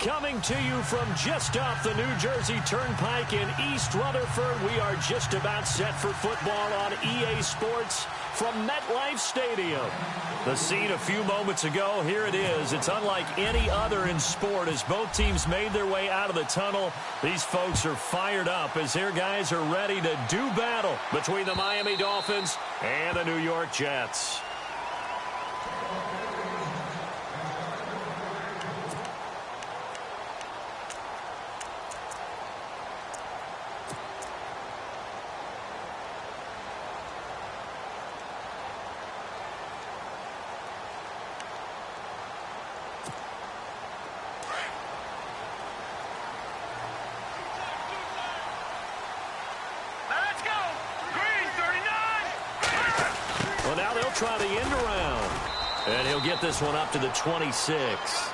Coming to you from just off the New Jersey Turnpike in East Rutherford, we are just about set for football on EA Sports from MetLife Stadium. The scene a few moments ago, here it is. It's unlike any other in sport as both teams made their way out of the tunnel. These folks are fired up as their guys are ready to do battle between the Miami Dolphins and the New York Jets. Try the end around, and he'll get this one up to the 26.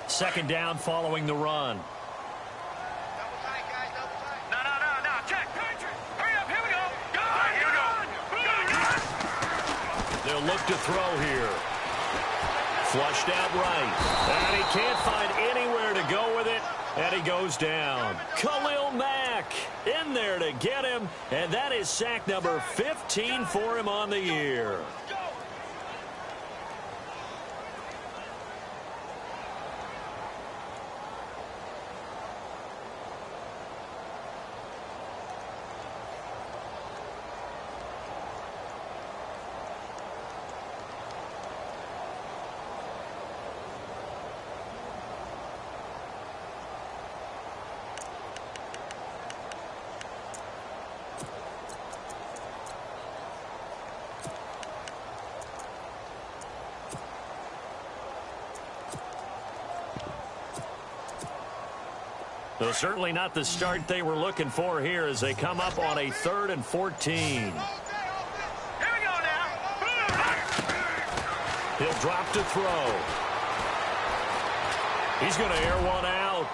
Second down following the run. They'll look to throw here. Flushed out right. And he can't find anywhere to go with it. And he goes down. Khalil Mack in there to get him. And that is sack number 15 for him on the year. So certainly not the start they were looking for here as they come up on a 3rd and 14. Here we go now. He'll drop to throw. He's going to air one out.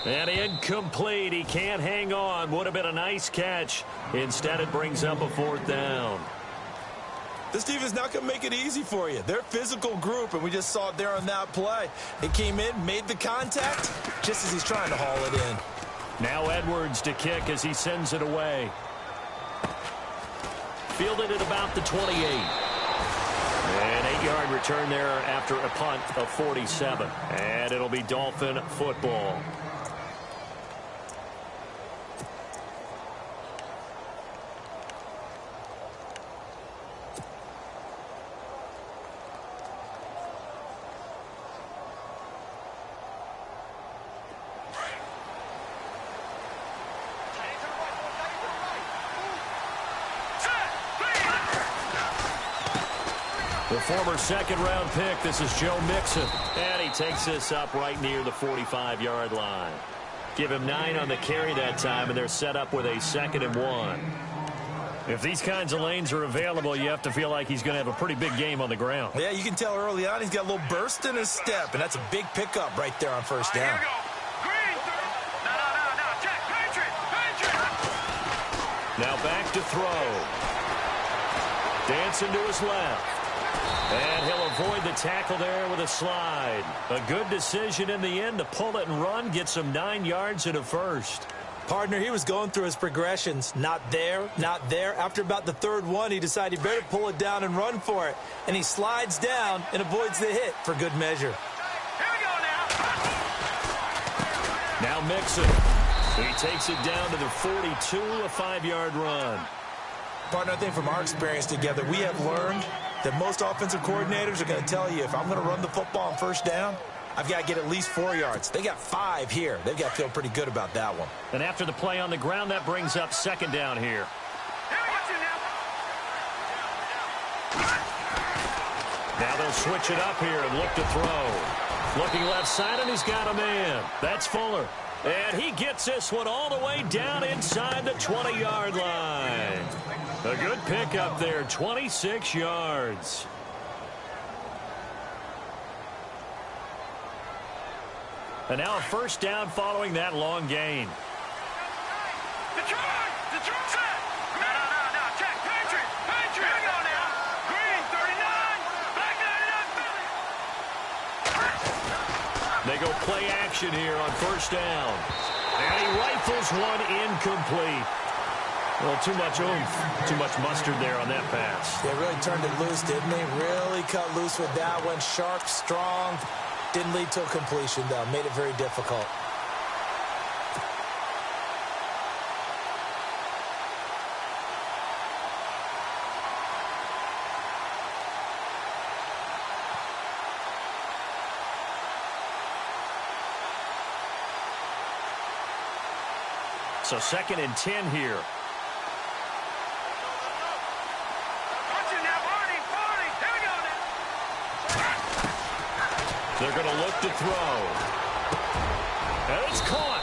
And incomplete. He can't hang on. Would have been a nice catch. Instead, it brings up a 4th down. This defense not going to make it easy for you. They're a physical group, and we just saw it there on that play. It came in, made the contact, just as he's trying to haul it in. Now Edwards to kick as he sends it away. Fielded at about the 28. An 8-yard return there after a punt of 47. And it'll be Dolphin football. The former 2nd-round pick, this is Joe Mixon. And he takes this up right near the 45-yard line. Give him 9 on the carry that time, and they're set up with a 2nd and 1. If these kinds of lanes are available, you have to feel like he's going to have a pretty big game on the ground. Yeah, you can tell early on he's got a little burst in his step, and that's a big pickup right there on 1st down. Here we go. Green. No. Check. Patriot. Now back to throw. Dancing to his left. And he'll avoid the tackle there with a slide. A good decision in the end to pull it and run. Gets him 9 yards and a 1st. Partner, he was going through his progressions. Not there, not there. After about the 3rd one, he decided he better pull it down and run for it. And he slides down and avoids the hit for good measure. Here we go now. Now Mixon. He takes it down to the 42, a 5-yard run. Partner, I think from our experience together, we have learned that most offensive coordinators are going to tell you if I'm going to run the football on 1st down, I've got to get at least 4 yards. They got 5 here. They've got to feel pretty good about that one. And after the play on the ground, that brings up 2nd down here. Now they'll switch it up here and look to throw. Looking left side, and he's got a man. That's Fuller. And he gets this one all the way down inside the 20-yard line. A good pickup there, 26 yards. And now a first down following that long gain. Detroit! Detroit! Set! No. Check. Patriot! Here we go now. Green, 39. Black, 99. They go play action here on first down. And he rifles one incomplete. Well, too much oomph, too much mustard there on that pass. They really turned it loose, didn't they? Really cut loose with that one. Sharp, strong. Didn't lead to a completion, though. Made it very difficult. So 2nd and 10 here. They're going to look to throw. And it's caught.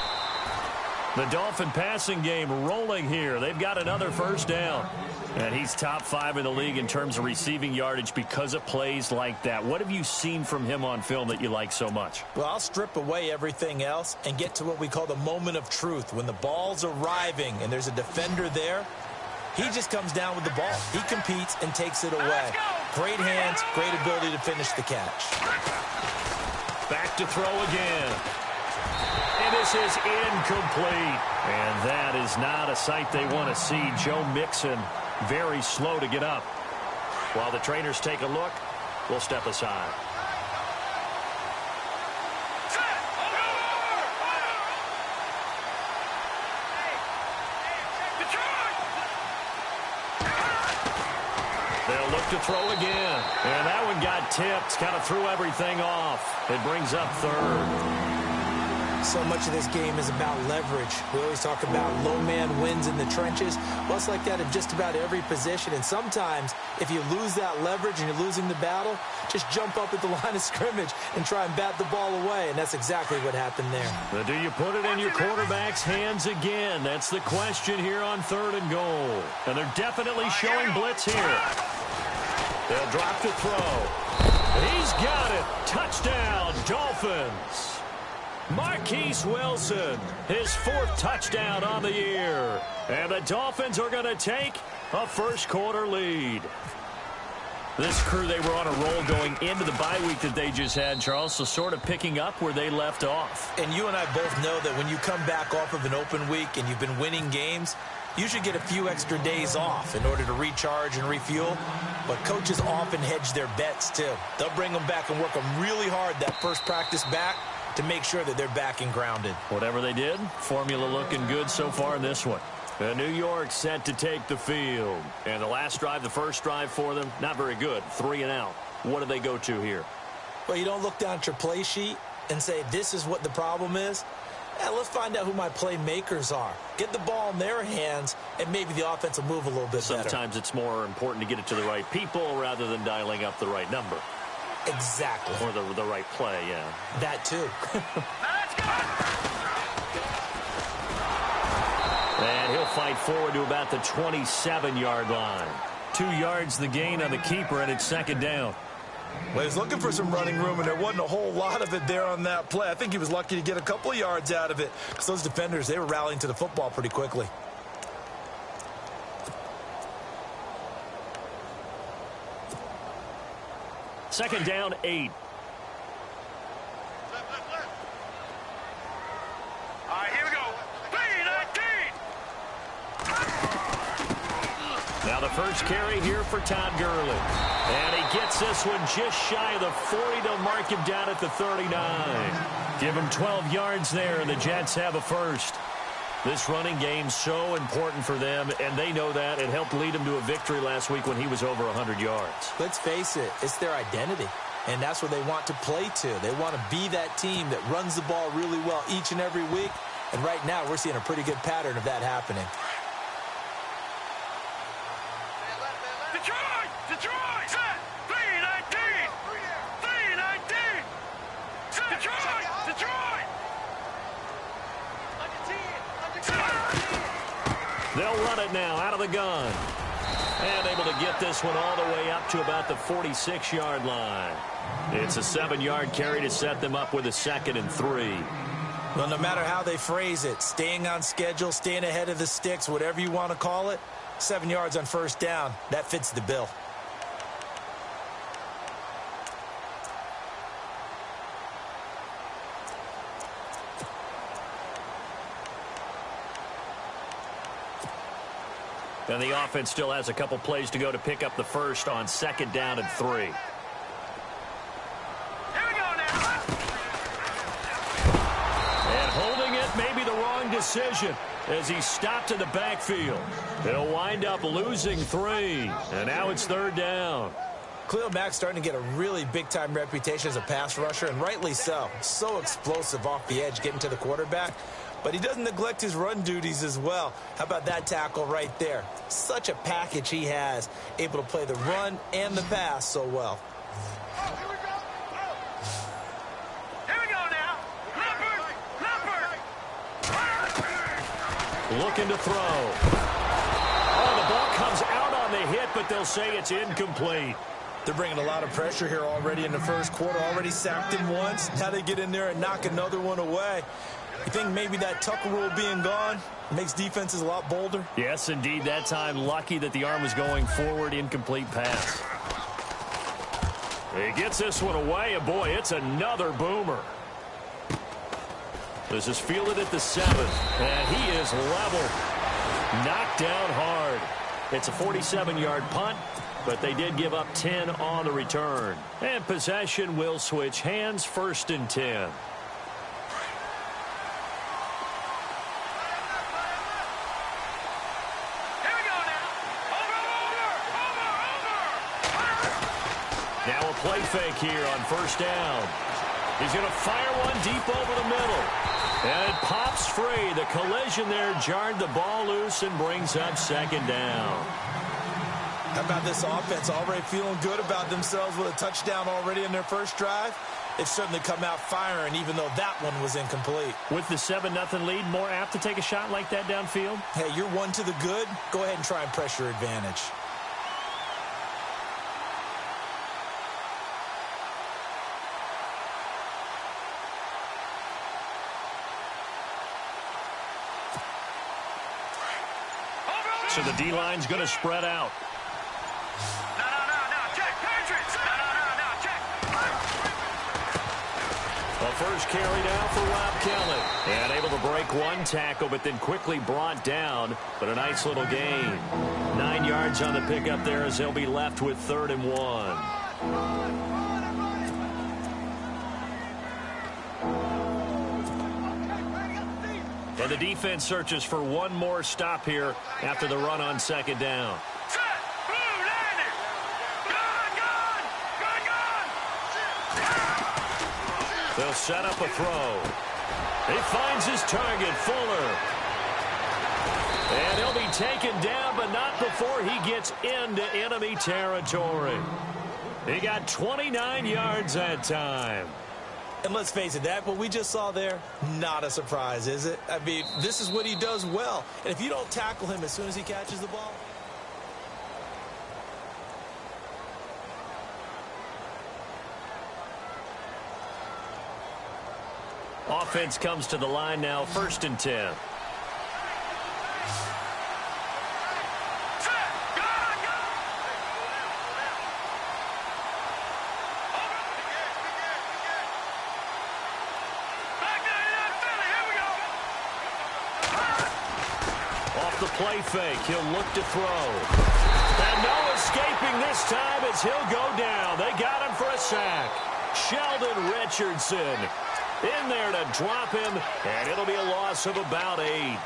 The Dolphin passing game rolling here. They've got another first down. And he's top 5 in the league in terms of receiving yardage because of plays like that. What have you seen from him on film that you like so much? Well, I'll strip away everything else and get to what we call the moment of truth. When the ball's arriving and there's a defender there, he just comes down with the ball. He competes and takes it away. Great hands, great ability to finish the catch. Back to throw again. And this is incomplete. And that is not a sight they want to see. Joe Mixon very slow to get up. While the trainers take a look, we'll step aside. They'll look to throw again. And that one got tipped. Kind of threw everything off. It brings up 3rd. So much of this game is about leverage. We always talk about low man wins in the trenches. Well, it's like that in just about every position. And sometimes, if you lose that leverage and you're losing the battle, just jump up at the line of scrimmage and try and bat the ball away. And that's exactly what happened there. But do you put it in your quarterback's hands again? That's the question here on 3rd and goal. And they're definitely showing blitz here. They'll drop to throw. He's got it. Touchdown, Dolphins. Marquise Wilson, his 4th touchdown on the year. And the Dolphins are going to take a first-quarter lead. This crew, they were on a roll going into the bye week that they just had, Charles, so sort of picking up where they left off. And you and I both know that when you come back off of an open week and you've been winning games, you should get a few extra days off in order to recharge and refuel. But coaches often hedge their bets, too. They'll bring them back and work them really hard that first practice back to make sure that they're back and grounded. Whatever they did, formula looking good so far in this one. And New York set to take the field. And the last drive, the first drive for them, not very good. 3 and out. What do they go to here? Well, you don't look down at your play sheet and say, this is what the problem is. Let's find out who my playmakers are. Get the ball in their hands, and maybe the offense will move a little bit better. Sometimes it's more important to get it to the right people rather than dialing up the right number. Exactly. Or the right play, yeah. That, too. And he'll fight forward to about the 27-yard line. 2 yards the gain on the keeper, and it's 2nd down. Well, he was looking for some running room, and there wasn't a whole lot of it there on that play. I think he was lucky to get a couple of yards out of it because those defenders, they were rallying to the football pretty quickly. Second down, 8. All right, here we go. 3-19. Now the first carry here for Todd Gurley. And he gets this one just shy of the 40 to mark him down at the 39. Give him 12 yards there, and the Jets have a first. This running game so important for them, and they know that. It helped lead them to a victory last week when he was over 100 yards. Let's face it, it's their identity, and that's what they want to play to. They want to be that team that runs the ball really well each and every week, and right now we're seeing a pretty good pattern of that happening. Detroit! Detroit! Set! 3-19! 3-19! Detroit! Detroit! They'll run it now out of the gun. And able to get this one all the way up to about the 46-yard line. It's a 7-yard carry to set them up with a 2nd and 3. Well, no matter how they phrase it, staying on schedule, staying ahead of the sticks, whatever you want to call it, 7 yards on first down, that fits the bill. And the offense still has a couple plays to go to pick up the first on 2nd down and 3. Maybe the wrong decision as he stopped in the backfield. He'll wind up losing 3, and now it's 3rd down. Khalil Mack's starting to get a really big-time reputation as a pass rusher, and rightly so. So explosive off the edge getting to the quarterback, but he doesn't neglect his run duties as well. How about that tackle right there? Such a package he has, able to play the run and the pass so well. Looking to throw. Oh, the ball comes out on the hit, but they'll say it's incomplete. They're bringing a lot of pressure here already in the first quarter. Already sacked him once. Now they get in there and knock another one away. You think maybe that Tucker rule being gone makes defenses a lot bolder? Yes, indeed. That time, lucky that the arm was going forward. Incomplete pass. He gets this one away, and boy, it's another boomer. This is fielded at the 7th, and he is level. Knocked down hard. It's a 47-yard punt, but they did give up 10 on the return. And possession will switch hands, 1st and 10. Now a play fake here on 1st down. He's going to fire one deep over the middle. And it pops free. The collision there jarred the ball loose and brings up 2nd down. How about this offense already feeling good about themselves with a touchdown already in their first drive? They've certainly come out firing, even though that one was incomplete. With the 7-0 lead, more apt to take a shot like that downfield? Hey, you're one to the good. Go ahead and try and press your advantage. So the D-line's going to spread out. No, check, Patriots. No, check. The first carry now for Rob Kelly. And able to break one tackle, but then quickly brought down. But a nice little gain. 9 yards on the pickup there as they'll be left with 3rd and 1. And the defense searches for one more stop here after the run on 2nd down. Set, blue, landing. Gun. They'll set up a throw. He finds his target, Fuller. And he'll be taken down, but not before he gets into enemy territory. He got 29 yards that time. And let's face it, that what we just saw there, not a surprise, is it? I mean, this is what he does well. And if you don't tackle him as soon as he catches the ball. Offense comes to the line now, 1st and 10. Play fake. He'll look to throw. And no escaping this time as he'll go down. They got him for a sack. Sheldon Richardson in there to drop him, and it'll be a loss of about 8.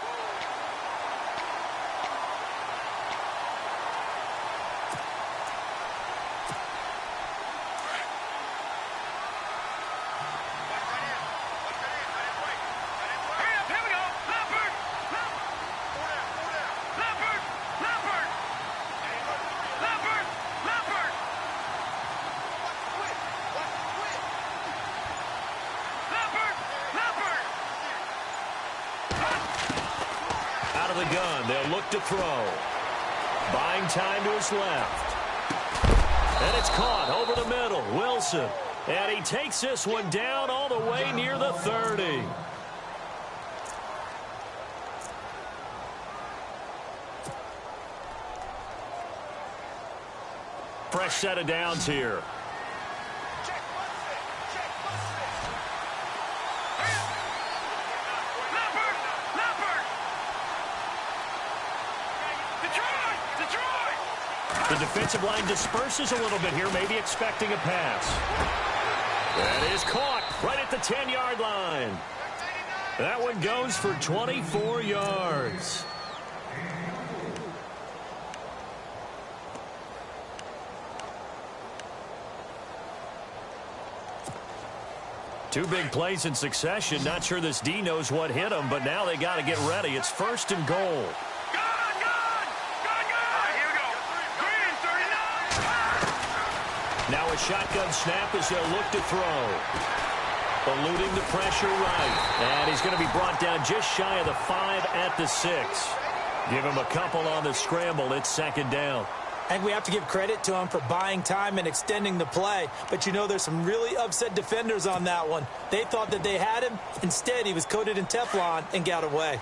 Out of the gun, they'll look to throw. Buying time to his left. And it's caught over the middle. Wilson. And he takes this one down all the way near the 30. Fresh set of downs here. The defensive line disperses a little bit here, maybe expecting a pass. That is caught right at the 10-yard line. That one goes for 24 yards. Two big plays in succession. Not sure this D knows what hit him, but now they got to get ready. It's 1st and goal. Now a shotgun snap as they'll look to throw. Eluding the pressure right. And he's going to be brought down just shy of the 5 at the 6. Give him a couple on the scramble. It's 2nd down. And we have to give credit to him for buying time and extending the play. But you know there's some really upset defenders on that one. They thought that they had him. Instead, he was coated in Teflon and got away.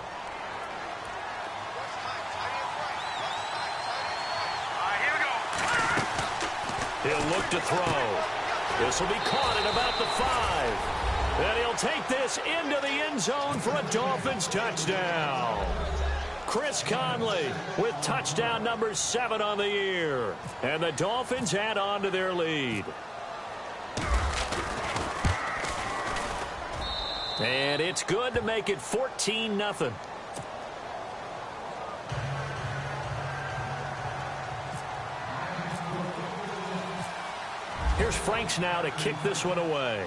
He'll look to throw. This will be caught at about the 5. And he'll take this into the end zone for a Dolphins touchdown. Chris Conley with touchdown number 7 on the year. And the Dolphins add on to their lead. And it's good to make it 14-0. Here's Franks now to kick this one away.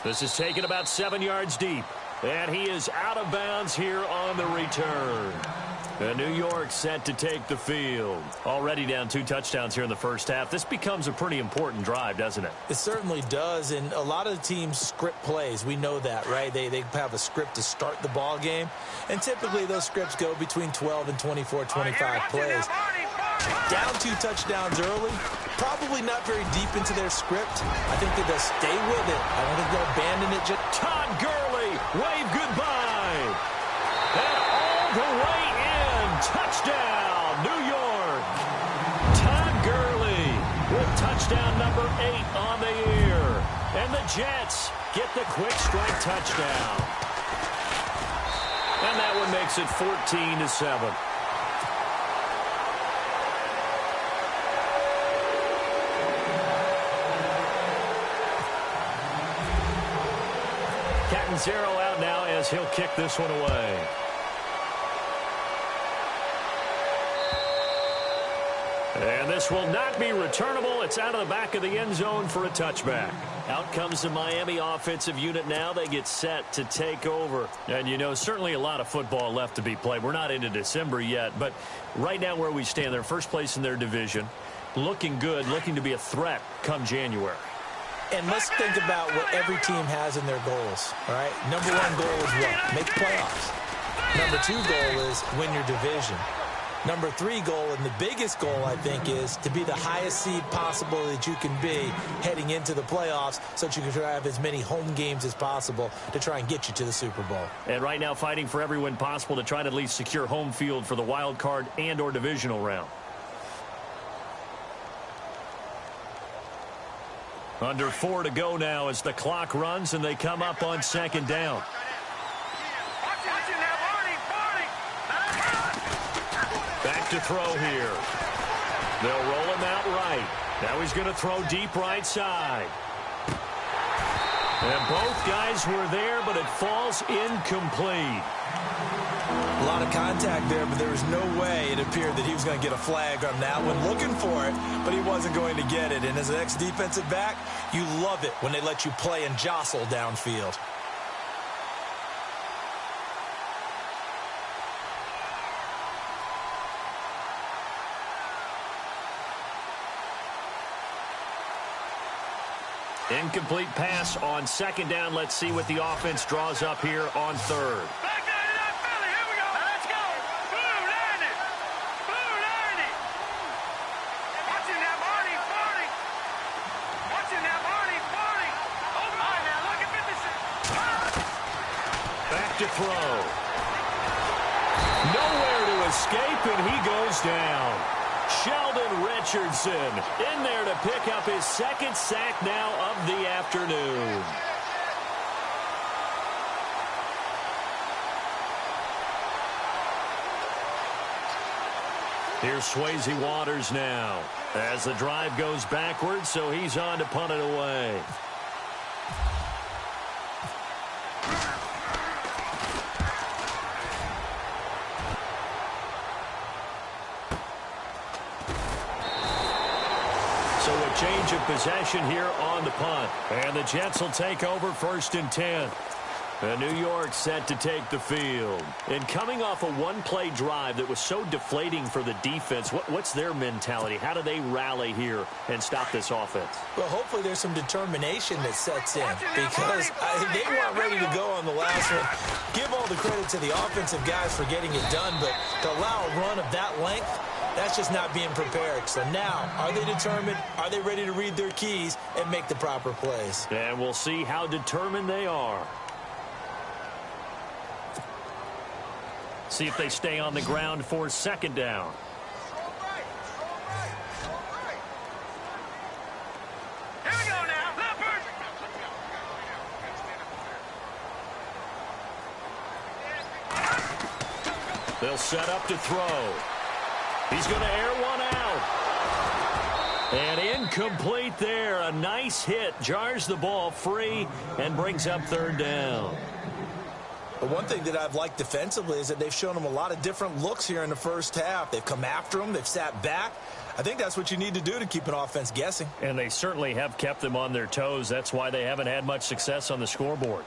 This is taken about 7 yards deep. And he is out of bounds here on the return. And New York set to take the field. Already down 2 touchdowns here in the first half. This becomes a pretty important drive, doesn't it? It certainly does. And a lot of the teams script plays. We know that, right? They have a script to start the ball game. And typically those scripts go between 12 and 24, 25 plays. Down 2 touchdowns early. Probably not very deep into their script. I think that they'll stay with it. I don't think they'll abandon it. Todd Gurley, wave goodbye. And all the way in. Touchdown, New York. Todd Gurley with touchdown number 8 on the year. And the Jets get the quick strike touchdown. And that one makes it 14-7. Zero out now as he'll kick this one away. And this will not be returnable. It's out of the back of the end zone for a touchback. Out comes the Miami offensive unit now. They get set to take over. And, you know, certainly a lot of football left to be played. We're not into December yet, but right now where we stand, they're first place in their division. Looking good, looking to be a threat come January. And let's think about what every team has in their goals, all right? Number 1 goal is what? Make the playoffs. Number 2 goal is win your division. Number 3 goal, and the biggest goal, I think, is to be the highest seed possible that you can be heading into the playoffs so that you can have as many home games as possible to try and get you to the Super Bowl. And right now fighting for every win possible to try to at least secure home field for the wild card and or divisional round. Under 4 to go now as the clock runs and they come up on 2nd down. Back to throw here. They'll roll him out right. Now he's going to throw deep right side. And both guys were there, but it falls incomplete. A lot of contact there, but there was no way it appeared that he was going to get a flag on that one. Looking for it, but he wasn't going to get it. And as an ex-defensive back, you love it when they let you play and jostle downfield. Incomplete pass on second down. Let's see what the offense draws up here on third. Back down to that Philly. Here we go. Now let's go. Blue, learn it. Blue, learn it. Watching that Marty, 40. Watching that Marty, 40. Over. All right, now look at 56. Back to throw. Nowhere to escape, and he goes down. Sheldon Richardson in there to pick up his second sack now of the afternoon. Here's Swayze Waters now as the drive goes backwards, so he's on to punt it away. Change of possession here on the punt. And the Jets will take over 1st and 10. And New York set to take the field. And coming off a one-play drive that was so deflating for the defense, what's their mentality? How do they rally here and stop this offense? Well, hopefully there's some determination that sets in because they weren't ready to go on the last one. Give all the credit to the offensive guys for getting it done, but to allow a run of that length, that's just not being prepared. So now, are they determined? Are they ready to read their keys and make the proper plays? And we'll see how determined they are. See if they stay on the ground for second down. Here we go now. Leopard. They'll set up to throw. He's going to air one out. And incomplete there. A nice hit. Jars the ball free and brings up third down. But one thing that I've liked defensively is that they've shown them a lot of different looks here in the first half. They've come after them. They've sat back. I think that's what you need to do to keep an offense guessing. And they certainly have kept them on their toes. That's why they haven't had much success on the scoreboard.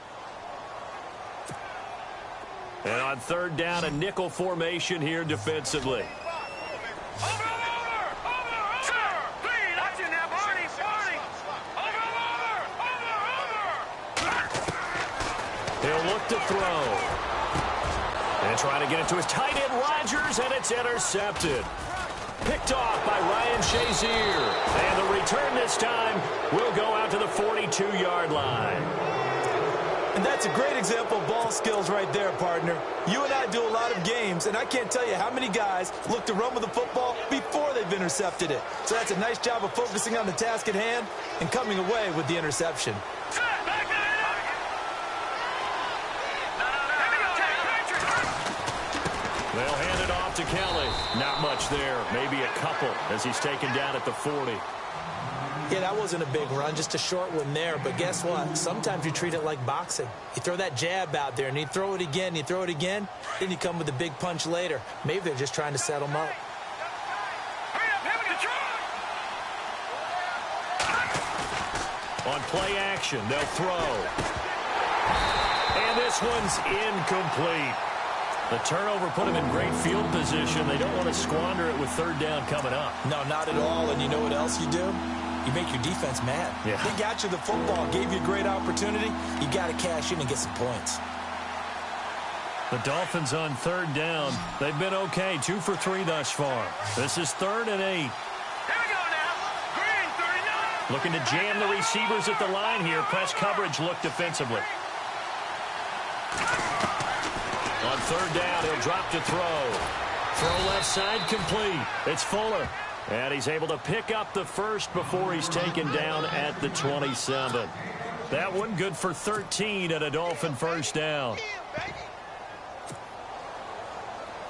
And on third down, a nickel formation here defensively. He'll look to throw. And try to get it to his tight end, Rodgers, and it's intercepted. Picked off by Ryan Shazier. And the return this time will go out to the 42-yard line. And that's a great example of ball skills right there, partner. You and I do a lot of games, and I can't tell you how many guys look to run with the football before they've intercepted it. So that's a nice job of focusing on the task at hand and coming away with the interception. They'll hand it off to Kelly. Not much there. Maybe a couple as he's taken down at the 40. Yeah, that wasn't a big run, just a short one there. But guess what? Sometimes you treat it like boxing. You throw that jab out there, and you throw it again, then you come with a big punch later. Maybe they're just trying to set them up. On play action, they'll throw. And this one's incomplete. The turnover put them in great field position. They don't want to squander it with third down coming up. No, not at all. And you know what else you do? You make your defense mad. Yeah. They got you the football, gave you a great opportunity. You got to cash in and get some points. The Dolphins on third down. They've been okay, 2 for 3 thus far. This is 3rd and 8. Here we go now. Green, 39. Looking to jam the receivers at the line here. Press coverage look defensively. On third down, he'll drop to throw. Throw left side complete. It's Fuller. And he's able to pick up the first before he's taken down at the 27. That one good for 13 and a Dolphin first down.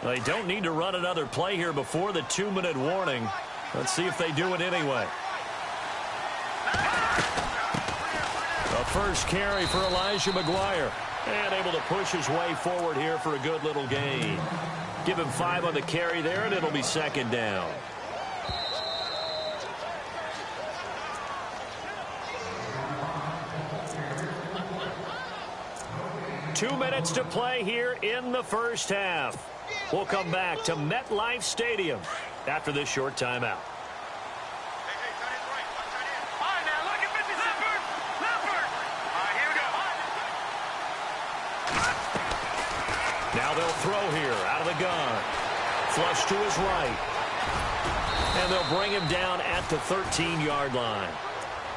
They don't need to run another play here before the 2-minute warning. Let's see if they do it anyway. A first carry for Elijah McGuire. And able to push his way forward here for a good little gain. Give him 5 on the carry there, and it'll be second down. Two minutes to play here in the first half. We'll come back to MetLife Stadium after this short timeout. All right, now look at 57. Now they'll throw here out of the gun. Flush to his right. And they'll bring him down at the 13-yard line.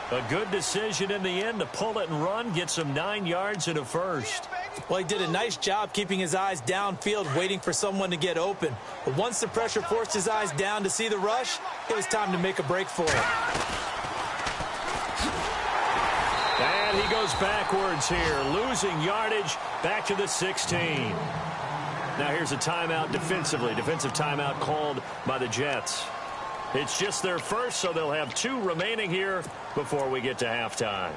A good decision in the end to pull it and run, gets him 9 yards and a first. Well, he did a nice job keeping his eyes downfield, waiting for someone to get open. But once the pressure forced his eyes down to see the rush, it was time to make a break for it. And he goes backwards here, losing yardage back to the 16. Now here's a timeout defensively. Defensive timeout called by the Jets. It's just their first, so they'll have 2 remaining here before we get to halftime.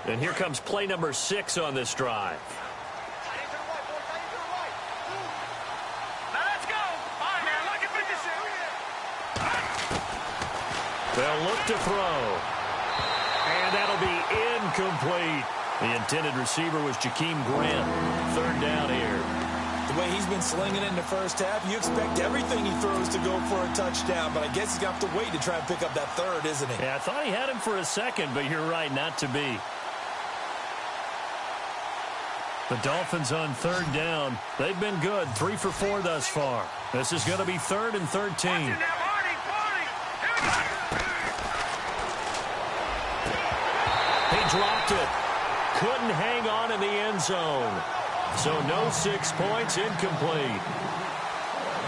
And here comes play number 6 on this drive. Now let's go. All right, man. Look at this. They'll look to throw. And that'll be incomplete. The intended receiver was Jakeem Grant. 3rd down here. The way he's been slinging it in the first half, you expect everything he throws to go for a touchdown, but I guess he's going to have to wait to try and pick up that 3rd, isn't he? Yeah, I thought he had him for a second, but you're right, not to be. The Dolphins on 3rd down. They've been good, 3 for 4 thus far. This is going to be 3rd and 13. He dropped it. Couldn't hang on in the end zone. So no 6 points, incomplete.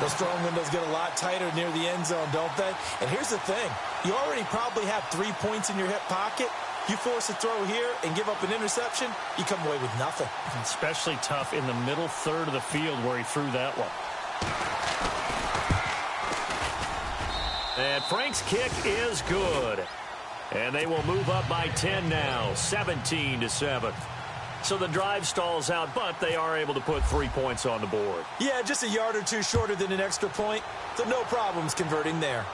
Those throwing windows get a lot tighter near the end zone, don't they? And here's the thing. You already probably have 3 points in your hip pocket. You force a throw here and give up an interception, you come away with nothing. Especially tough in the middle third of the field where he threw that one. And Frank's kick is good. And they will move up by 10 now, 17-7. So the drive stalls out, but they are able to put 3 points on the board. Yeah, just a yard or 2 shorter than an extra point, so no problems converting there.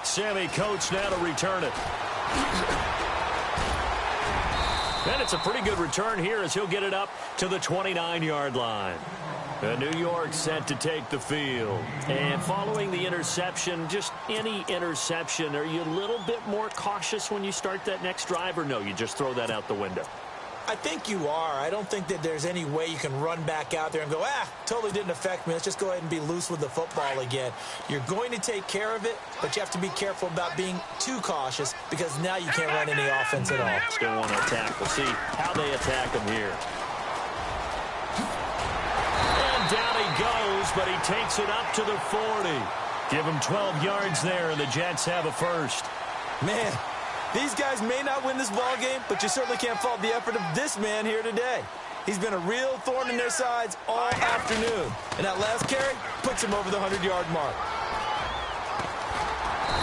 Sammy Coates now to return it. And it's a pretty good return here as he'll get it up to the 29-yard line. New York set to take the field. And following the interception, just any interception, are you a little bit more cautious when you start that next drive, or no, you just throw that out the window? I think you are. I don't think that there's any way you can run back out there and go, totally didn't affect me. Let's just go ahead and be loose with the football again. You're going to take care of it, but you have to be careful about being too cautious because now you can't run any offense at all. Still want to attack. We'll see how they attack him here. And down he goes, but he takes it up to the 40. Give him 12 yards there, and the Jets have a first. Man, these guys may not win this ball game, but you certainly can't fault the effort of this man here today. He's been a real thorn in their sides all afternoon. And that last carry puts him over the 100-yard mark.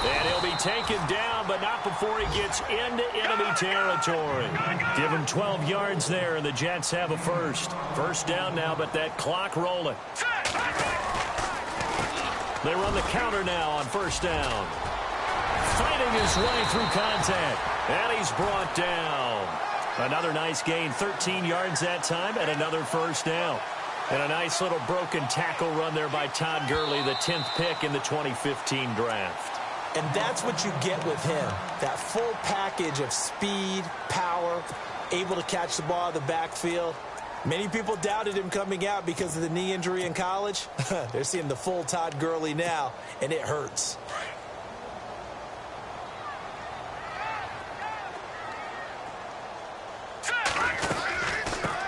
And he'll be taken down, but not before he gets into enemy territory. Give him 12 yards there, and the Jets have a first. First down now, but that clock rolling. They run the counter now on first down. Fighting his way through contact. And he's brought down. Another nice gain, 13 yards that time, and another first down. And a nice little broken tackle run there by Todd Gurley, the 10th pick in the 2015 draft. And that's what you get with him, that full package of speed, power, able to catch the ball in the backfield. Many people doubted him coming out because of the knee injury in college. They're seeing the full Todd Gurley now, and it hurts.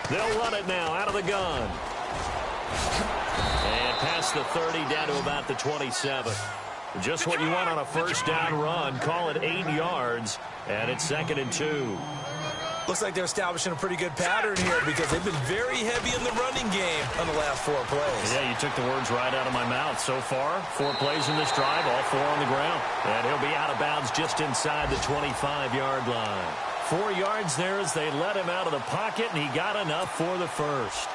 They'll run it now out of the gun. And past the 30 down to about the 27. Just what you want on a first down run. Call it 8 yards, and it's 2nd and 2. Looks like they're establishing a pretty good pattern here because they've been very heavy in the running game on the last 4 plays. Yeah, you took the words right out of my mouth. So far, 4 plays in this drive, all 4 on the ground. And he'll be out of bounds just inside the 25-yard line. 4 yards there as they let him out of the pocket, and he got enough for the first.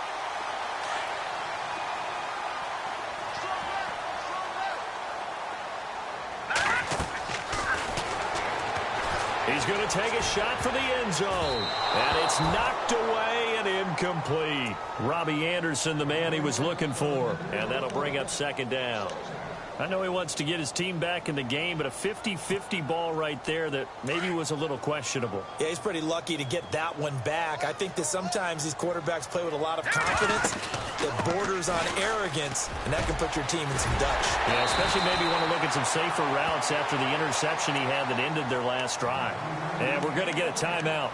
He's going to take a shot for the end zone. And it's knocked away and incomplete. Robbie Anderson, the man he was looking for. And that'll bring up 2nd down. I know he wants to get his team back in the game, but a 50-50 ball right there that maybe was a little questionable. Yeah, he's pretty lucky to get that one back. I think that sometimes these quarterbacks play with a lot of confidence that borders on arrogance, and that can put your team in some Dutch. Yeah, especially maybe want to look at some safer routes after the interception he had that ended their last drive. And we're going to get a timeout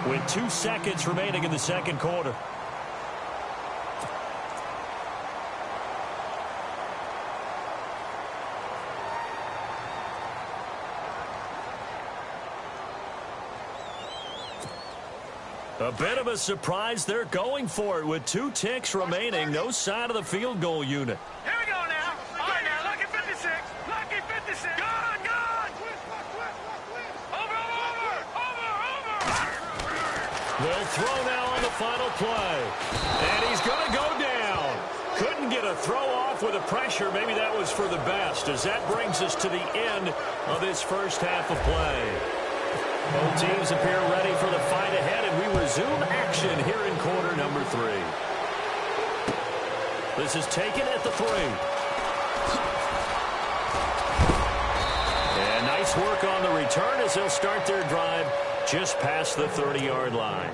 with 2 seconds remaining in the second quarter. A bit of a surprise. They're going for it with 2 ticks remaining. No sign of the field goal unit. Here we go now. All right, now, lucky 56. Lucky 56. Gone, gone. Over. They'll throw now on the final play. And he's going to go down. Couldn't get a throw off with the pressure. Maybe that was for the best, as that brings us to the end of this first half of play. Both teams appear ready for the fight ahead, and we resume action here in quarter number 3. This is taken at the 3. And nice work on the return as they'll start their drive just past the 30-yard line.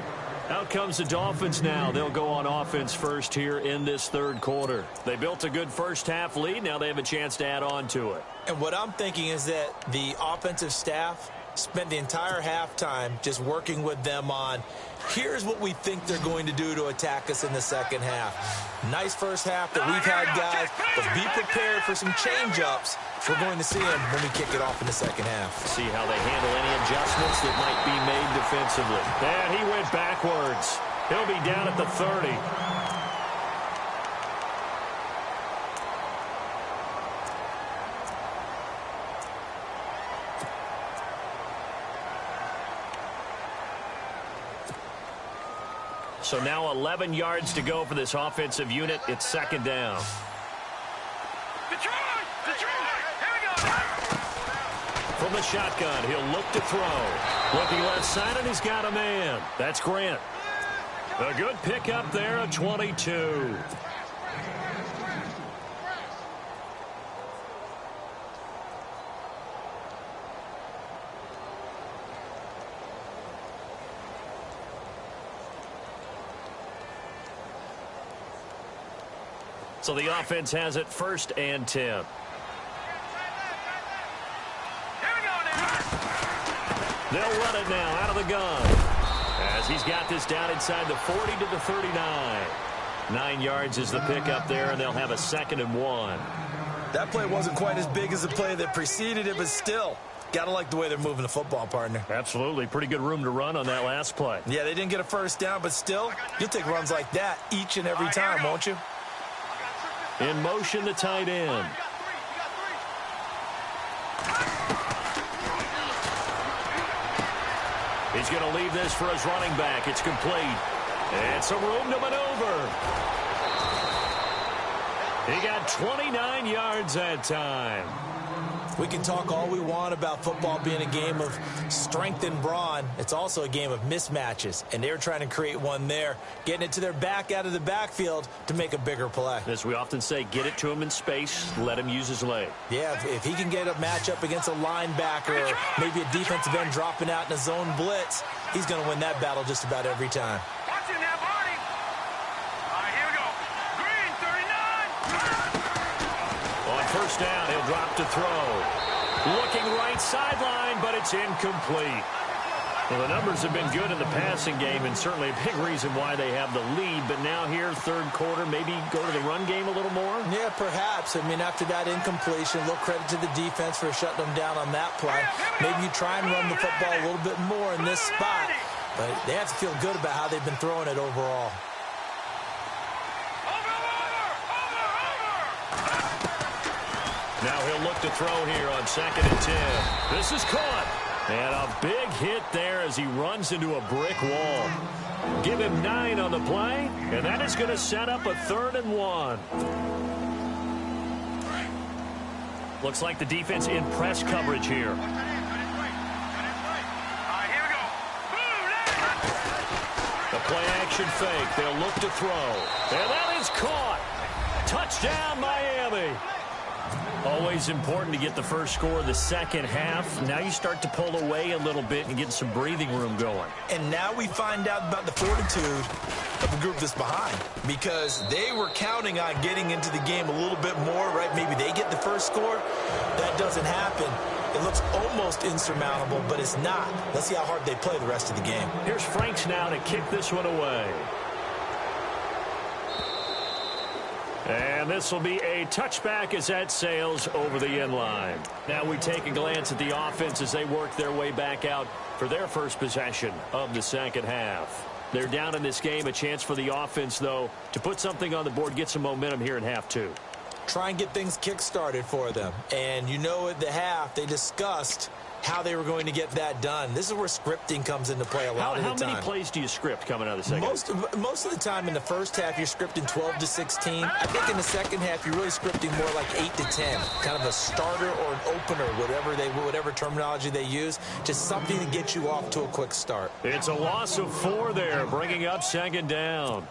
Out comes the Dolphins now. They'll go on offense first here in this third quarter. They built a good first half lead. Now they have a chance to add on to it. And what I'm thinking is that the offensive staff spent the entire halftime just working with them on, here's what we think they're going to do to attack us in the second half. Nice first half that we've had, guys, but be prepared for some change-ups. We're going to see them when we kick it off in the second half. See how they handle any adjustments that might be made defensively. And he went backwards. He'll be down at the 30. So now 11 yards to go for this offensive unit. It's second down. Detroit! Here we go. From the shotgun, he'll look to throw. Looking left side, and he's got a man. That's Grant. A good pickup there, a 22. So the offense has it 1st and 10. Here we go now. They'll run it now out of the gun, as he's got this down inside the 40 to the 39. 9 yards is the pickup there, and they'll have a 2nd and 1. That play wasn't quite as big as the play that preceded it, but still, got to like the way they're moving the football, partner. Absolutely. Pretty good room to run on that last play. Yeah, they didn't get a first down, but still, you'll take runs like that each and every time, won't you? In motion, the tight end. He's going to leave this for his running back. It's complete. And some room to maneuver. He got 29 yards that time. We can talk all we want about football being a game of strength and brawn. It's also a game of mismatches, and they're trying to create one there, getting it to their back out of the backfield to make a bigger play. As we often say, get it to him in space, let him use his leg. Yeah, if he can get a matchup against a linebacker or maybe a defensive end dropping out in a zone blitz, he's going to win that battle just about every time. Watching that, Marty. All right, here we go. Green, 39. On first down, he'll drop to throw. Looking right sideline, but it's incomplete. Well, the numbers have been good in the passing game, and certainly a big reason why they have the lead. But now here, third quarter, maybe go to the run game a little more? Yeah, perhaps. I mean, after that incompletion, a little credit to the defense for shutting them down on that play. Maybe you try and run the football a little bit more in this spot. But they have to feel good about how they've been throwing it overall. Now he'll look to throw here on 2nd and 10. This is caught. And a big hit there as he runs into a brick wall. Give him 9 on the play, and that is going to set up a 3rd and 1. Looks like the defense in press coverage here. All right, here we go. The play action fake. They'll look to throw. And that is caught. Touchdown, Miami. Always important to get the first score of the second half. Now you start to pull away a little bit and get some breathing room going. And now we find out about the fortitude of the group that's behind, because they were counting on getting into the game a little bit more, right? Maybe they get the first score. That doesn't happen. It looks almost insurmountable, but it's not. Let's see how hard they play the rest of the game. Here's Franks now to kick this one away. And this will be a touchback as that sails over the end line. Now we take a glance at the offense as they work their way back out for their first possession of the second half. They're down in this game. A chance for the offense, though, to put something on the board, get some momentum here in half two. Try and get things kick-started for them. And you know at the half, they discussed how they were going to get that done. This is where scripting comes into play a lot of the time. How many plays do you script coming out of the second? Most of the time in the first half, you're scripting 12 to 16. I think in the second half, you're really scripting more like 8 to 10. Kind of a starter or an opener, whatever terminology they use. Just something to get you off to a quick start. It's a loss of 4 there, bringing up second down.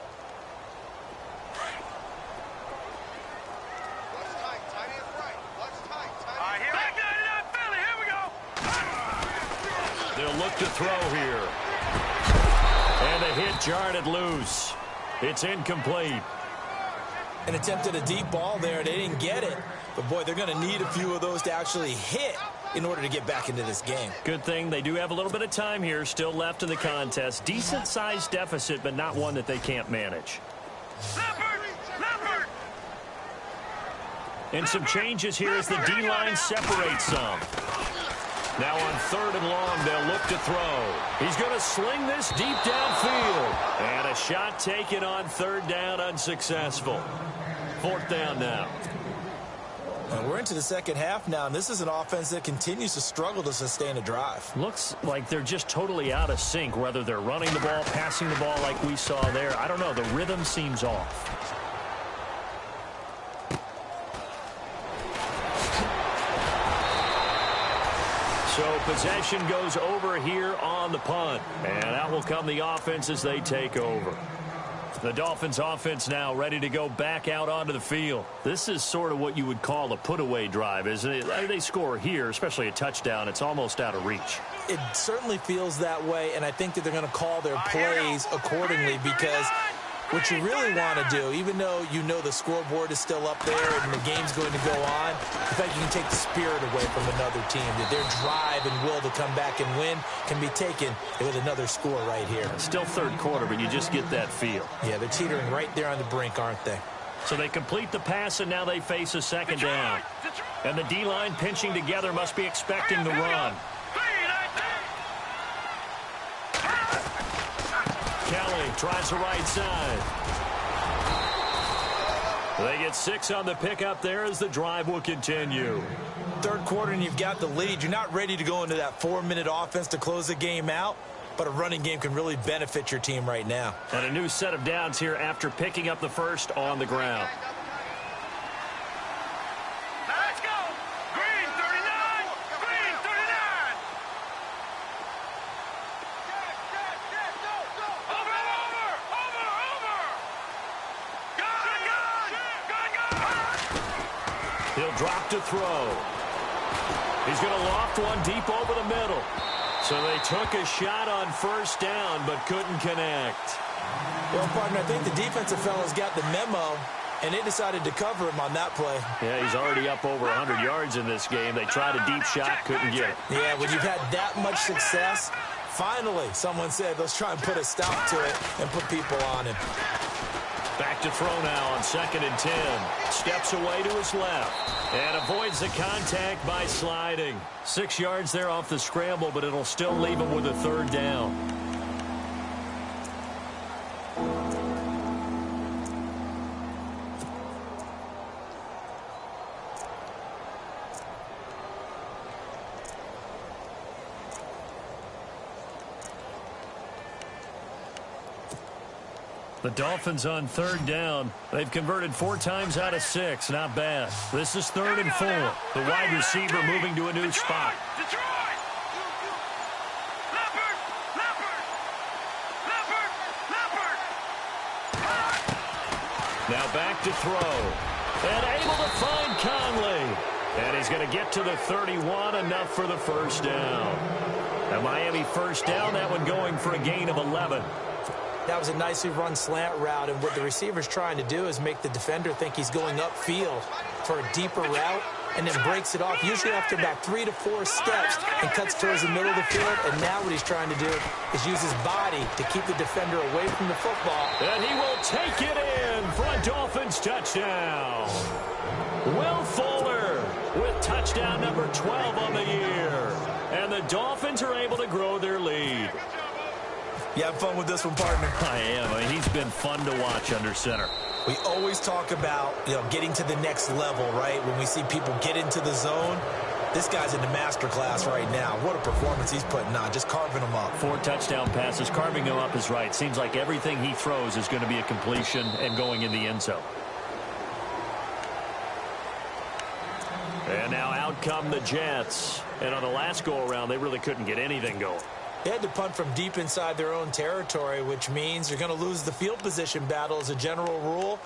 Look to throw here. And the hit jarred it loose. It's incomplete. An attempt at a deep ball there. They didn't get it. But, boy, they're going to need a few of those to actually hit in order to get back into this game. Good thing they do have a little bit of time here still left in the contest. Decent-sized deficit, but not one that they can't manage. And some changes here as the D-line separates some. Now on 3rd and long, they'll look to throw. He's going to sling this deep downfield. And a shot taken on 3rd down, unsuccessful. 4th down now. And we're into the second half now, and this is an offense that continues to struggle to sustain a drive. Looks like they're just totally out of sync, whether they're running the ball, passing the ball like we saw there. I don't know. The rhythm seems off. So possession goes over here on the punt. And out will come the offense as they take over. The Dolphins offense now ready to go back out onto the field. This is sort of what you would call a put-away drive, isn't it? They score here, especially a touchdown. It's almost out of reach. It certainly feels that way, and I think that they're going to call their plays accordingly, because what you really want to do, even though you know the scoreboard is still up there and the game's going to go on, the fact you can take the spirit away from another team, that their drive and will to come back and win can be taken with another score right here. Still 3rd quarter, but you just get that feel. Yeah, they're teetering right there on the brink, aren't they? So they complete the pass, and now they face a 2nd down. And the D-line pinching together must be expecting the run. Kelly tries the right side. They get 6 on the pickup there as the drive will continue. 3rd quarter and you've got the lead. You're not ready to go into that 4-minute offense to close the game out, but a running game can really benefit your team right now. And a new set of downs here after picking up the first on the ground. Let's go! Green 39! Green 39! He'll drop to throw. He's going to loft one deep over the middle. So they took a shot on 1st down, but couldn't connect. Well, partner, I think the defensive fellas got the memo, and they decided to cover him on that play. Yeah, he's already up over 100 yards in this game. They tried a deep shot, couldn't get it. Yeah, when you've had that much success, finally, someone said, let's try and put a stop to it and put people on him. Back to throw now on 2nd and 10. Steps away to his left and avoids the contact by sliding. 6 yards there off the scramble, but it'll still leave him with a 3rd down. The Dolphins on 3rd down. They've converted 4 times out of 6. Not bad. This is 3rd and 4. The wide receiver moving to a new spot. Detroit! Leopard! Now back to throw. And able to find Conley. And he's going to get to the 31, enough for the first down. A Miami first down, that one going for a gain of 11. That was a nicely run slant route, and what the receiver's trying to do is make the defender think he's going upfield for a deeper route, and then breaks it off, usually after about 3 to 4 steps, and cuts towards the middle of the field. And now what he's trying to do is use his body to keep the defender away from the football. And he will take it in for a Dolphins touchdown. Will Fuller with touchdown number 12 on the year. And the Dolphins are able to grow their lead. You have fun with this one, partner? I am. I mean, he's been fun to watch under center. We always talk about, getting to the next level, right? When we see people get into the zone, this guy's in the master class right now. What a performance he's putting on, just carving them up. 4 touchdown passes, carving them up is right. Seems like everything he throws is going to be a completion and going in the end zone. And now out come the Jets. And on the last go-around, they really couldn't get anything going. They had to punt from deep inside their own territory, which means they're going to lose the field position battle as a general rule.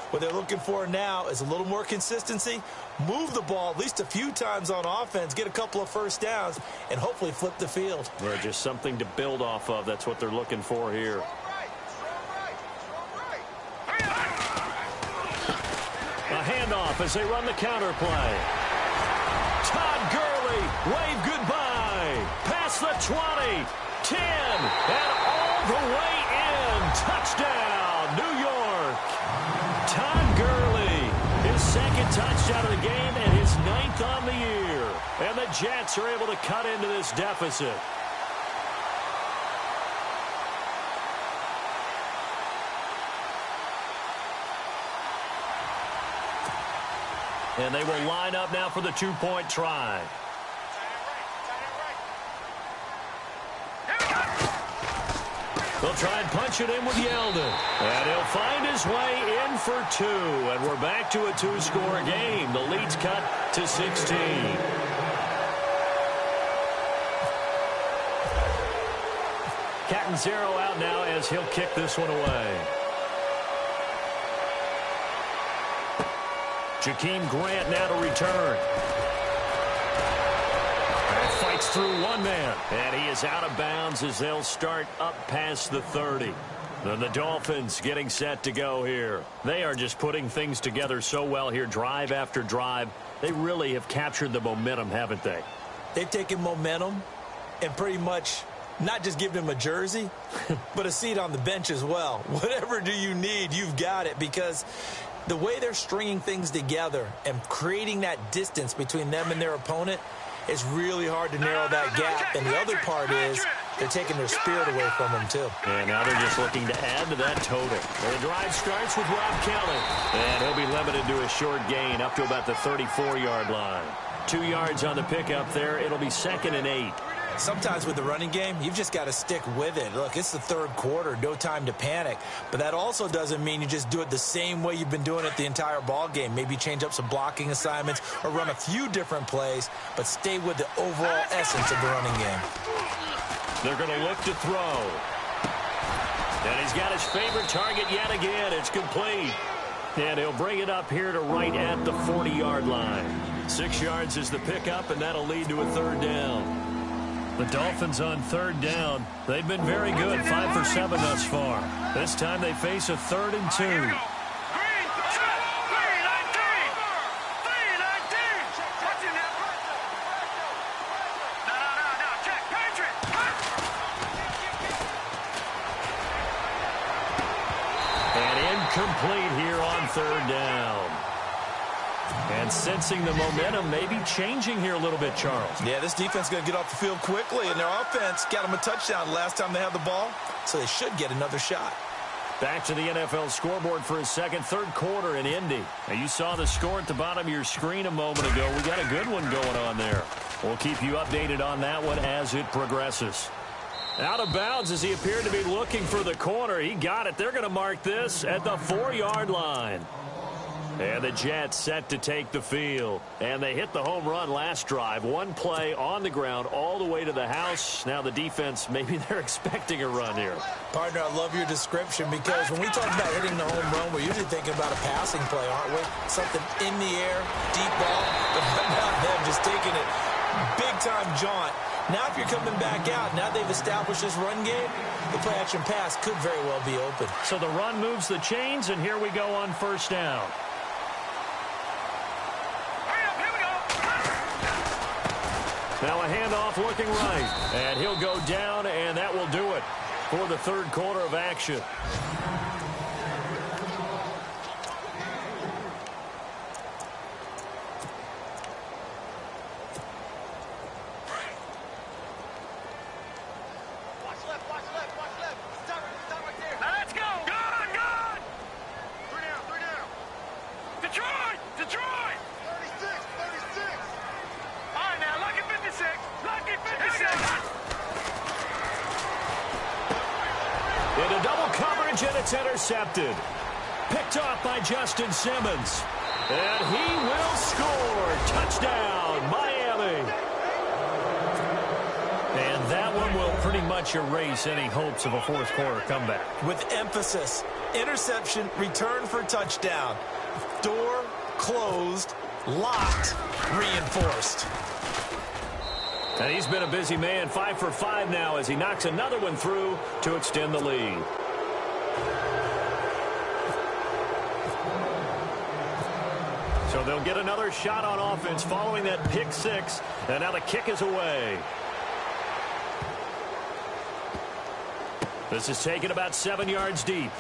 What they're looking for now is a little more consistency, move the ball at least a few times on offense, get a couple of first downs, and hopefully flip the field. Well, just something to build off of. That's what they're looking for here. A handoff as they run the counter play. Todd Gurley, wave goodbye. Past the 20, 10, and all the way in. Touchdown, New York. Todd Gurley, his second touchdown of the game and his 9th on the year. And the Jets are able to cut into this deficit. And they will line up now for the 2-point try. They'll try and punch it in with Yeldon. And he'll find his way in for 2. And we're back to a 2-score game. The lead's cut to 16. Catanzaro out now as he'll kick this one away. Jakeem Grant now to return. And fights through one man. And he is out of bounds as they'll start up past the 30. Then the Dolphins getting set to go here. They are just putting things together so well here, drive after drive. They really have captured the momentum, haven't they? They've taken momentum and pretty much not just given him a jersey, but a seat on the bench as well. Whatever do you need, you've got it, because the way they're stringing things together and creating that distance between them and their opponent is really hard to narrow that gap. And the other part is they're taking their spirit away from them, too. And now they're just looking to add to that total. The drive starts with Rob Kelly. And he'll be limited to a short gain up to about the 34-yard line. 2 yards on the pickup there. It'll be 2nd and 8. Sometimes with the running game, you've just got to stick with it. Look, it's the 3rd quarter, no time to panic. But that also doesn't mean you just do it the same way you've been doing it the entire ball game. Maybe change up some blocking assignments or run a few different plays, but stay with the overall essence of the running game. They're going to look to throw. And he's got his favorite target yet again. It's complete. And he'll bring it up here to right at the 40-yard line. 6 yards is the pickup, and that'll lead to a 3rd down. The Dolphins on 3rd down. They've been very good, 5 for 7 thus far. This time they face a 3rd and 2. And incomplete here on 3rd down. And sensing the momentum maybe changing here a little bit, Charles. Yeah, this defense is going to get off the field quickly, and their offense got them a touchdown last time they had the ball, so they should get another shot. Back to the NFL scoreboard for his 3rd quarter in Indy. Now, you saw the score at the bottom of your screen a moment ago. We got a good one going on there. We'll keep you updated on that one as it progresses. Out of bounds as he appeared to be looking for the corner. He got it. They're going to mark this at the 4-yard line. And the Jets set to take the field. And they hit the home run last drive. One play on the ground all the way to the house. Now the defense, maybe they're expecting a run here. Partner, I love your description, because when we talk about hitting the home run, we're usually thinking about a passing play, aren't we? Something in the air, deep ball. But now taking it big-time jaunt. Now if you're coming back out, now they've established this run game, the play-action pass could very well be open. So the run moves the chains, and here we go on first down. Now a handoff looking right, and he'll go down, and that will do it for the third quarter of action. Into double coverage, and it's intercepted. Picked off by Justin Simmons. And he will score. Touchdown, Miami. And that one will pretty much erase any hopes of a fourth quarter comeback. With emphasis, interception, return for touchdown. Door closed, locked, reinforced. And he's been a busy man, 5 for 5 now as he knocks another one through to extend the lead. So they'll get another shot on offense following that pick six, and now the kick is away. This is taken about 7 yards deep.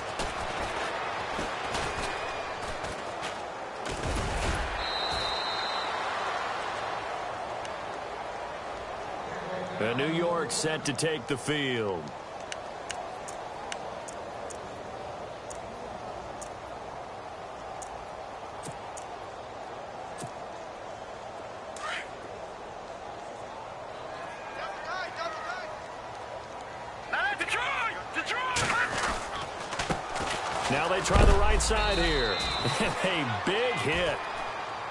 And New York set to take the field. Now they try the right side here. A big hit.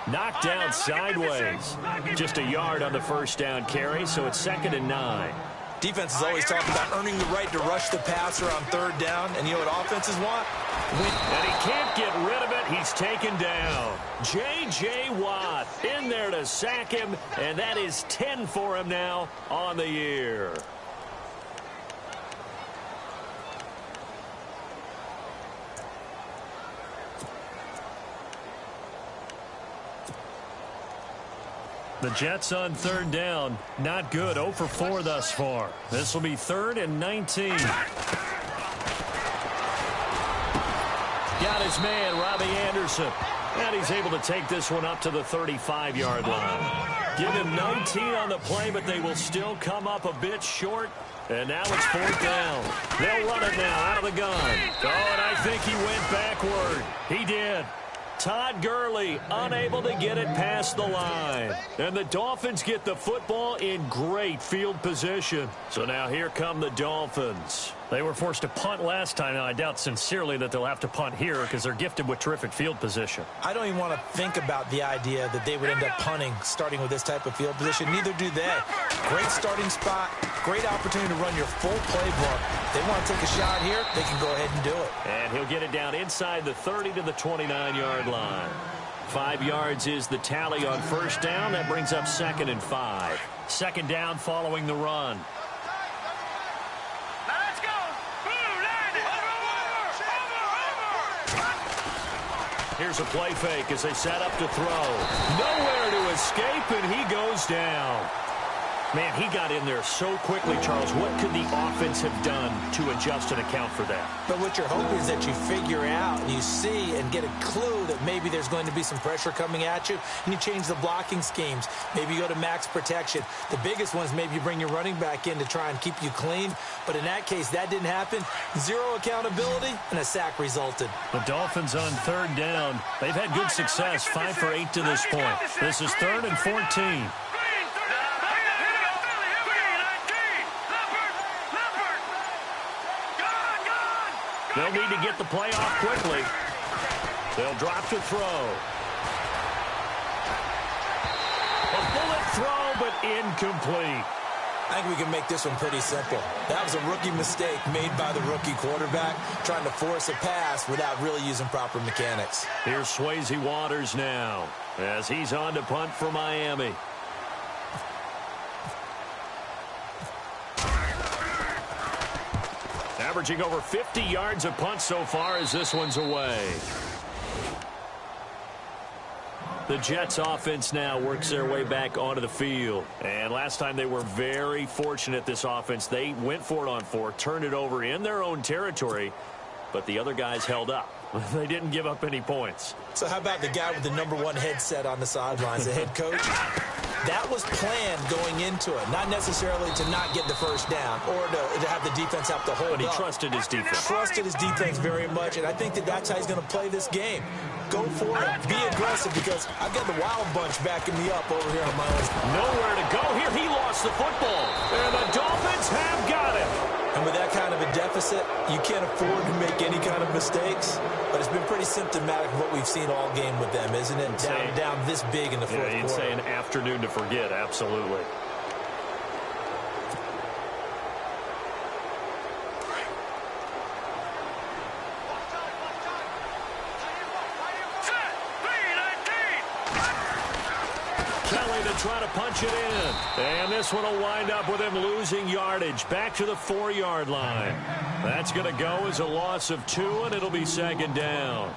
Knocked down sideways. Just a yard on the first down carry, so it's 2nd and 9. Defense is always talking about earning the right to rush the passer on third down, and you know what offenses want? And he can't get rid of it. He's taken down. J.J. Watt in there to sack him, and that is 10 for him now on the year. The Jets on third down. Not good. 0 for 4 thus far. This will be 3rd and 19. Got his man, Robbie Anderson. And he's able to take this one up to the 35-yard line. Give him 19 on the play, but they will still come up a bit short. And now it's 4th down. They'll run it now out of the gun. Oh, and I think he went backward. He did. Todd Gurley unable to get it past the line. And the Dolphins get the football in great field position. So now here come the Dolphins. They were forced to punt last time. Now, I doubt sincerely that they'll have to punt here because they're gifted with terrific field position. I don't even want to think about the idea that they would end up punting starting with this type of field position. Neither do they. Great starting spot. Great opportunity to run your full playbook. If they want to take a shot here, they can go ahead and do it. And he'll get it down inside the 30 to the 29-yard line. 5 yards is the tally on first down. That brings up 2nd and 5. 2nd down following the run. Here's a play fake as they set up to throw. Nowhere to escape, and he goes down. Man, he got in there so quickly, Charles. What could the offense have done to adjust and account for that? But what you're hoping is that you figure out and you see and get a clue that maybe there's going to be some pressure coming at you, and you change the blocking schemes. Maybe you go to max protection. The biggest one is maybe you bring your running back in to try and keep you clean. But in that case, that didn't happen. Zero accountability, and a sack resulted. The Dolphins on third down. They've had good success, 5 for 8 to this point. This is 3rd and 14. They'll need to get the play off quickly. They'll drop to throw. A bullet throw, but incomplete. I think we can make this one pretty simple. That was a rookie mistake made by the rookie quarterback, trying to force a pass without really using proper mechanics. Here's Swayze Waters now, as he's on to punt for Miami. averaging over 50 yards a punt so far as this one's away. The Jets offense now works their way back onto the field. And last time they were very fortunate, this offense. They went for it on 4, turned it over in their own territory, but the other guys held up. They didn't give up any points. So how about the guy with the #1 headset on the sidelines, the head coach? That was planned going into it, not necessarily to not get the first down or to have the defense have to hold up. But he trusted his defense. Trusted his defense very much, and I think that's how he's going to play this game. Go for it. Be aggressive, because I've got the Wild Bunch backing me up over here on my own. Nowhere to go here. He lost the football. And the Dolphins have got it. And with that kind of a deficit, you can't afford to make any kind of mistakes. But it's been pretty symptomatic of what we've seen all game with them, isn't it? Down this big in the fourth quarter. You'd say an afternoon to forget, absolutely. Try to punch it in. And this one will wind up with him losing yardage back to the 4-yard line. That's going to go as a loss of 2, and it'll be second down.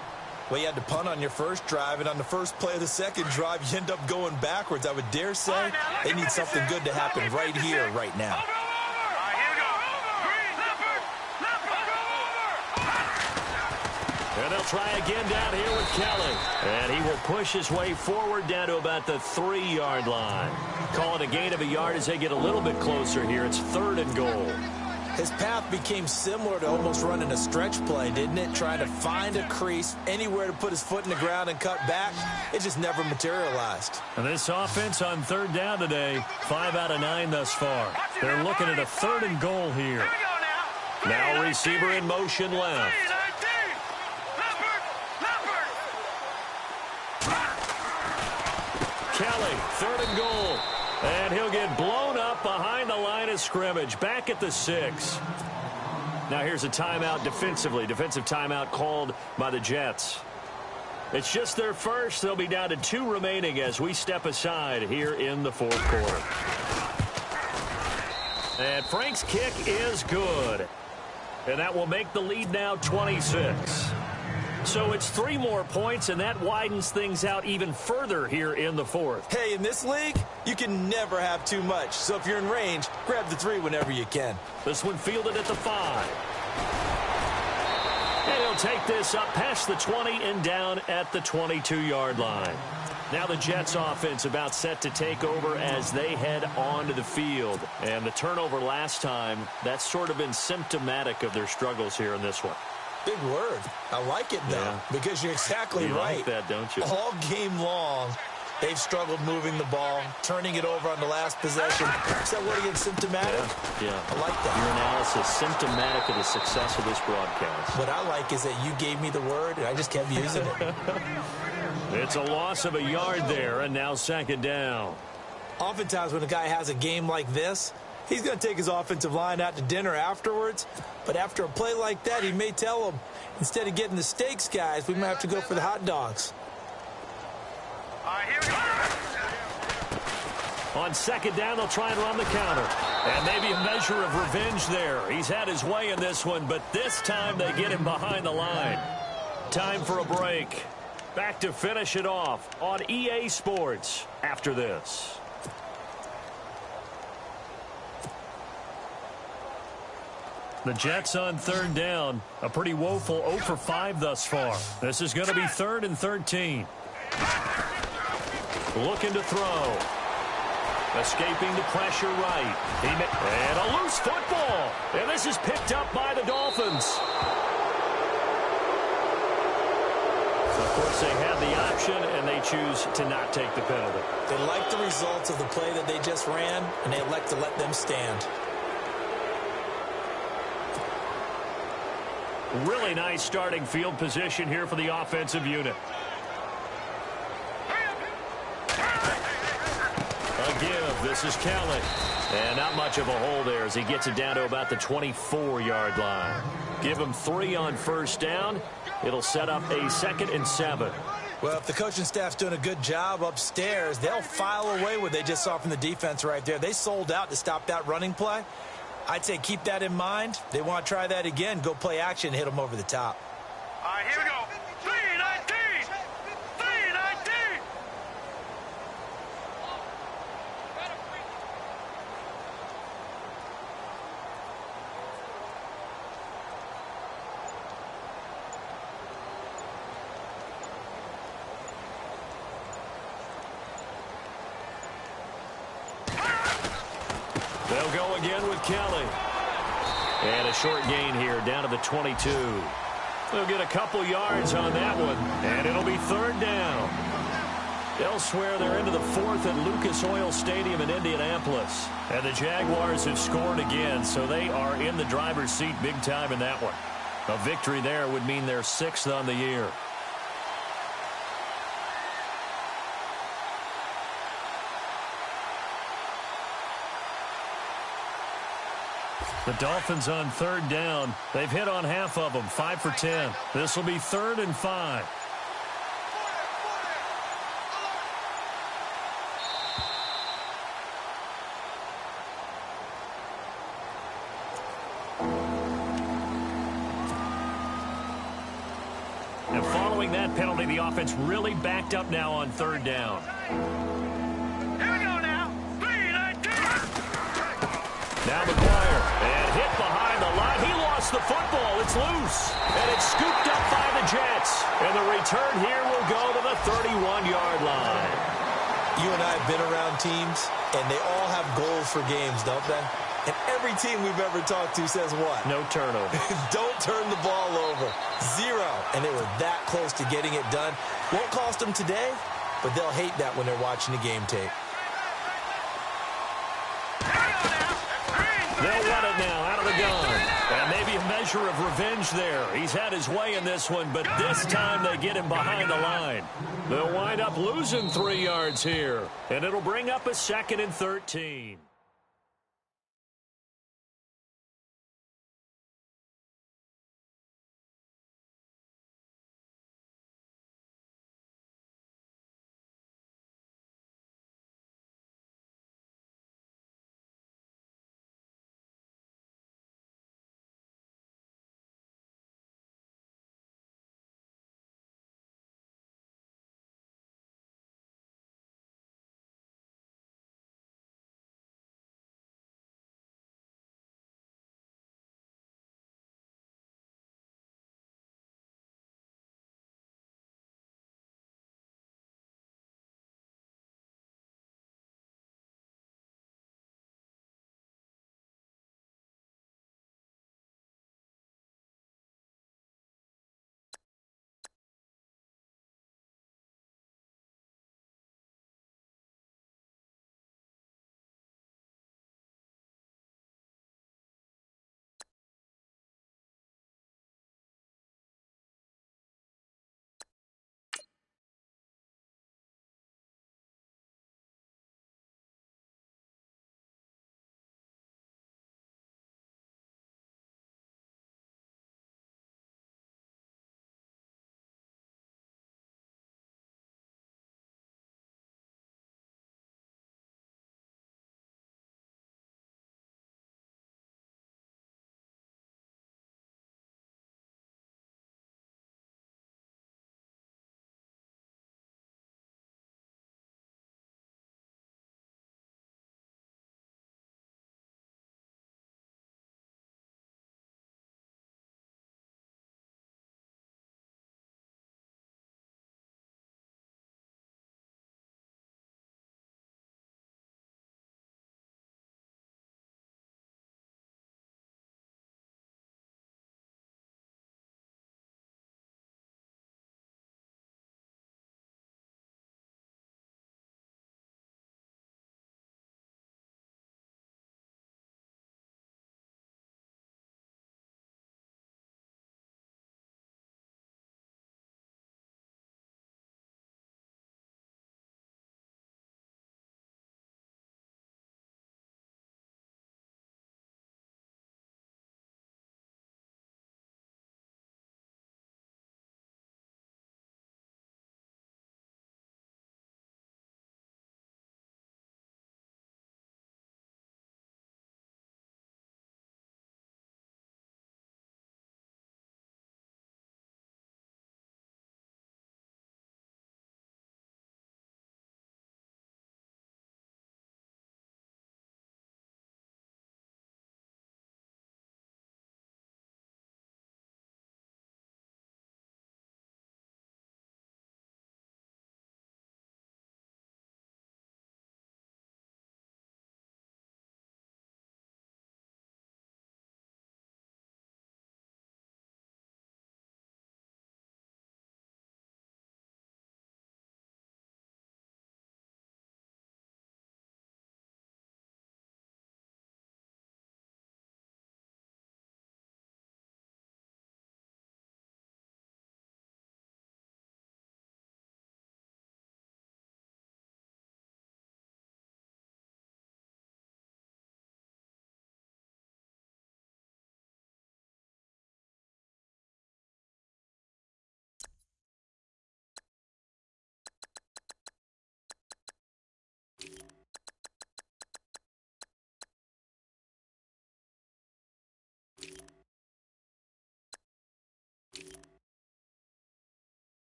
Well, you had to punt on your first drive, and on the first play of the second drive, you end up going backwards. I would dare say they need something good to happen right here, right now. And they'll try again down here with Kelly. And he will push his way forward down to about the 3-yard line. Call it a gain of a yard as they get a little bit closer here. It's 3rd and goal. His path became similar to almost running a stretch play, didn't it? Trying to find a crease, anywhere to put his foot in the ground and cut back. It just never materialized. And this offense on 3rd down today, 5 out of 9 thus far. They're looking at a 3rd and goal here. Now receiver in motion left. Kelly, 3rd and goal. And he'll get blown up behind the line of scrimmage, back at the 6. Now here's a timeout defensively. Defensive timeout called by the Jets. It's just their first. They'll be down to 2 remaining as we step aside here in the 4th quarter. And Frank's kick is good. And that will make the lead now 26. So it's 3 more points, and that widens things out even further here in the 4th. Hey, in this league, you can never have too much. So if you're in range, grab the 3 whenever you can. This one fielded at the 5. And he'll take this up past the 20 and down at the 22-yard line. Now the Jets offense about set to take over as they head onto the field. And the turnover last time, that's sort of been symptomatic of their struggles here in this one. Big word. I like it, though, because you're exactly right. You like that, don't you? All game long, they've struggled moving the ball, turning it over on the last possession. Is that what against symptomatic? Yeah. I like that. Your analysis, symptomatic of the success of this broadcast. What I like is that you gave me the word, and I just kept using it. It's a loss of a yard there, and now second down. Oftentimes when a guy has a game like this, he's going to take his offensive line out to dinner afterwards. But after a play like that, he may tell them, instead of getting the steaks, guys, we might have to go for the hot dogs. All right, here we go. On second down, they'll try and run the counter. And maybe a measure of revenge there. He's had his way in this one, but this time they get him behind the line. Time for a break. Back to finish it off on EA Sports after this. The Jets on 3rd down. A pretty woeful 0 for 5 thus far. This is going to be 3rd and 13. Looking to throw. Escaping the pressure right. And a loose football. And this is picked up by the Dolphins. Of course, they had the option, and they choose to not take the penalty. They like the results of the play that they just ran, and they elect to let them stand. Really nice starting field position here for the offensive unit. A give. This is Kelly. And not much of a hole there as he gets it down to about the 24-yard line. Give him 3 on first down. It'll set up a 2nd and 7. Well, if the coaching staff's doing a good job upstairs, they'll file away what they just saw from the defense right there. They sold out to stop that running play. I'd say keep that in mind. They want to try that again. Go play action, hit them over the top. All right, here we go. 3-19. 3-19. They'll go again with Kelly. And a short gain here, down to the 22. They'll get a couple yards on that one, and it'll be third down. Elsewhere, they're into the fourth at Lucas Oil Stadium in Indianapolis. And the Jaguars have scored again, so they are in the driver's seat big time in that one. A victory there would mean they're 6th on the year. The Dolphins on third down. They've hit on half of them, 5 for 10. This will be 3rd and 5. And following that penalty, the offense really backed up now on third down. Here we go now. 3-19. Now McGuire, and hit behind the line. He lost the football. It's loose, and it's scooped up by the Jets. And the return here will go to the 31-yard line. You and I have been around teams, and they all have goals for games, don't they? And every team we've ever talked to says what? No turnover. Don't turn the ball over. 0. And they were that close to getting it done. Won't cost them today, but they'll hate that when they're watching the game tape. They'll run it now out of the gun. And maybe a measure of revenge there. He's had his way in this one, but this time they get him behind the line. They'll wind up losing 3 yards here, and it'll bring up a 2nd and 13.